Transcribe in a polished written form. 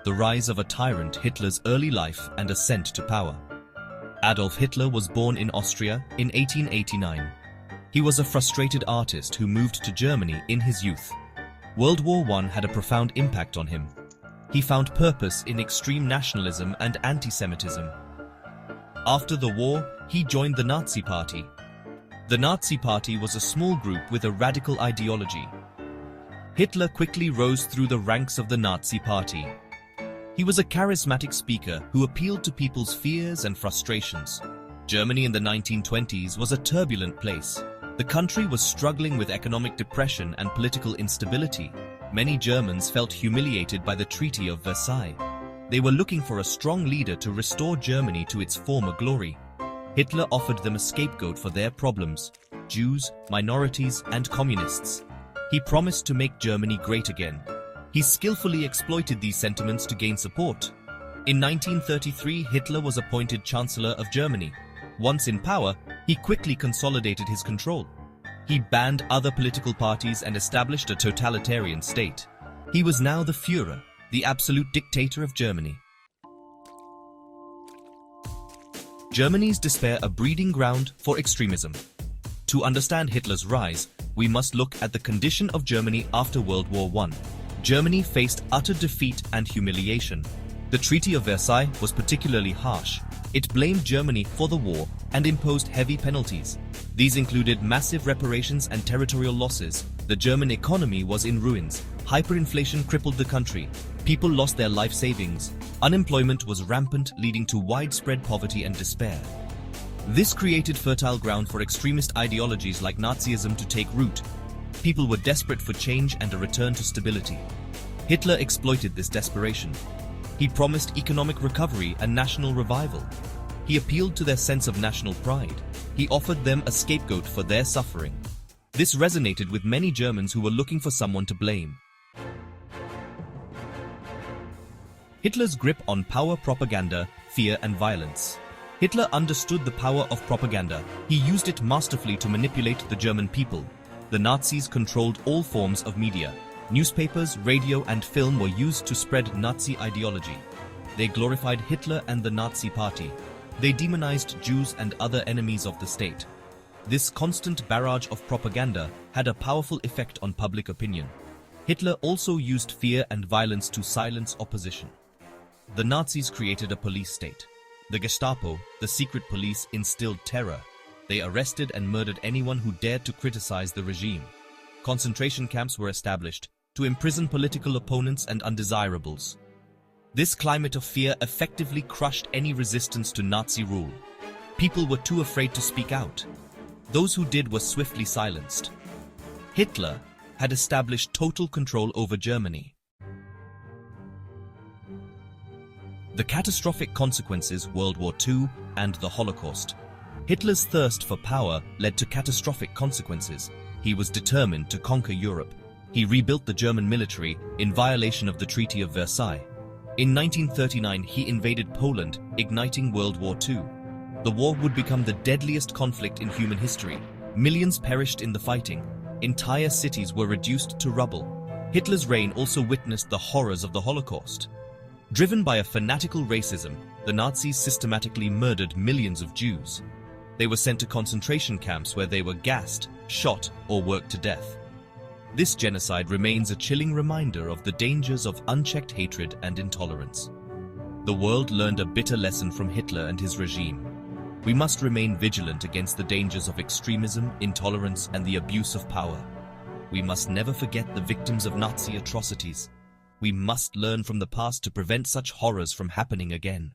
the rise of a tyrant, Hitler's early life and ascent to power. Adolf Hitler was born in Austria in 1889. He was a frustrated artist who moved to Germany in his youth. World War I had a profound impact on him. He found purpose in extreme nationalism and anti-Semitism. After the war, he joined the Nazi Party. The Nazi Party was a small group with a radical ideology. Hitler quickly rose through the ranks of the Nazi Party. He was a charismatic speaker who appealed to people's fears and frustrations. Germany in the 1920s was a turbulent place. The country was struggling with economic depression and political instability. Many Germans felt humiliated by the Treaty of Versailles. They were looking for a strong leader to restore Germany to its former glory. Hitler offered them a scapegoat for their problems: Jews, minorities, and communists. He promised to make Germany great again. He skillfully exploited these sentiments to gain support. In 1933, Hitler was appointed Chancellor of Germany. Once in power, he quickly consolidated his control. He banned other political parties and established a totalitarian state. He was now the Führer, the absolute dictator of Germany. Germany's despair, a breeding ground for extremism. To understand Hitler's rise, we must look at the condition of Germany after World War I. Germany faced utter defeat and humiliation. The Treaty of Versailles was particularly harsh. It blamed Germany for the war and imposed heavy penalties. These included massive reparations and territorial losses. The German economy was in ruins. Hyperinflation crippled the country. People lost their life savings. Unemployment was rampant, leading to widespread poverty and despair. This created fertile ground for extremist ideologies like Nazism to take root. People were desperate for change and a return to stability. Hitler exploited this desperation. He promised economic recovery and national revival. He appealed to their sense of national pride. He offered them a scapegoat for their suffering. This resonated with many Germans who were looking for someone to blame. Hitler's grip on power, propaganda, fear, and violence. Hitler understood the power of propaganda. He used it masterfully to manipulate the German people. The Nazis controlled all forms of media. Newspapers, radio, and film were used to spread Nazi ideology. They glorified Hitler and the Nazi Party. They demonized Jews and other enemies of the state. This constant barrage of propaganda had a powerful effect on public opinion. Hitler also used fear and violence to silence opposition. The Nazis created a police state. The Gestapo, the secret police, instilled terror. They arrested and murdered anyone who dared to criticize the regime. Concentration camps were established to imprison political opponents and undesirables. This climate of fear effectively crushed any resistance to Nazi rule. People were too afraid to speak out. Those who did were swiftly silenced. Hitler had established total control over Germany. The catastrophic consequences, World War II and the Holocaust. Hitler's thirst for power led to catastrophic consequences. He was determined to conquer Europe. He rebuilt the German military in violation of the Treaty of Versailles. In 1939, he invaded Poland, igniting World War II. The war would become the deadliest conflict in human history. Millions perished in the fighting. Entire cities were reduced to rubble. Hitler's reign also witnessed the horrors of the Holocaust. Driven by a fanatical racism, the Nazis systematically murdered millions of Jews. They were sent to concentration camps where they were gassed, shot, or worked to death. This genocide remains a chilling reminder of the dangers of unchecked hatred and intolerance. The world learned a bitter lesson from Hitler and his regime. We must remain vigilant against the dangers of extremism, intolerance, and the abuse of power. We must never forget the victims of Nazi atrocities. We must learn from the past to prevent such horrors from happening again.